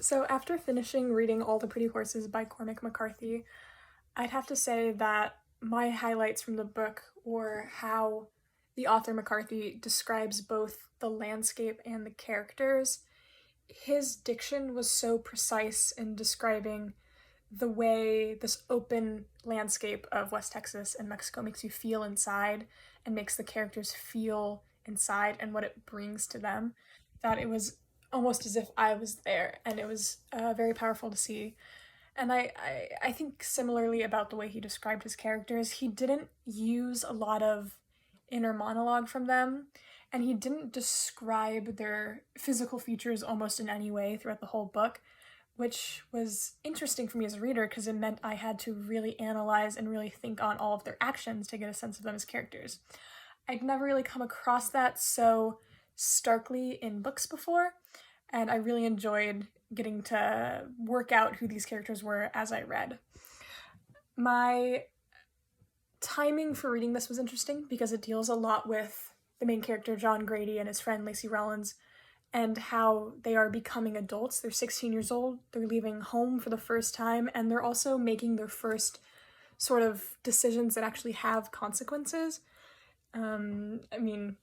So after finishing reading All the Pretty Horses by Cormac McCarthy, I'd have to say that my highlights from the book were how the author McCarthy describes both the landscape and the characters. His diction was so precise in describing the way this open landscape of West Texas and Mexico makes you feel inside and makes the characters feel inside and what it brings to them, that it was almost as if I was there, and it was very powerful to see. And I think similarly about the way he described his characters. He didn't use a lot of inner monologue from them, and he didn't describe their physical features almost in any way throughout the whole book, which was interesting for me as a reader because it meant I had to really analyze and really think on all of their actions to get a sense of them as characters. I'd never really come across that so starkly in books before, and I really enjoyed getting to work out who these characters were as I read. My timing for reading this was interesting because it deals a lot with the main character, John Grady, and his friend, Lacey Rollins, and how they are becoming adults. They're 16 years old, they're leaving home for the first time, and they're also making their first sort of decisions that actually have consequences.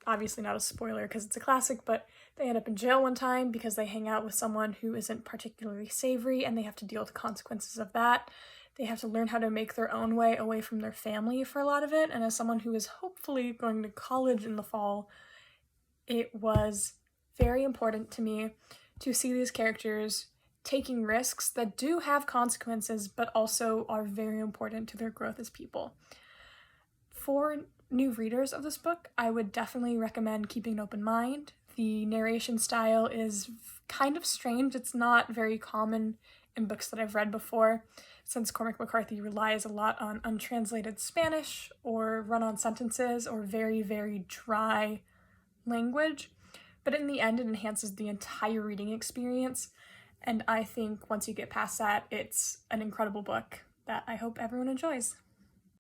Obviously not a spoiler because it's a classic, but they end up in jail one time because they hang out with someone who isn't particularly savory, and they have to deal with the consequences of that. They have to learn how to make their own way away from their family for a lot of it, and as someone who is hopefully going to college in the fall, it was very important to me to see these characters taking risks that do have consequences, but also are very important to their growth as people. For new readers of this book, I would definitely recommend keeping an open mind. The narration style is kind of strange. It's not very common in books that I've read before, since Cormac McCarthy relies a lot on untranslated Spanish or run-on sentences or very, very dry language. But in the end, it enhances the entire reading experience, and I think once you get past that, it's an incredible book that I hope everyone enjoys.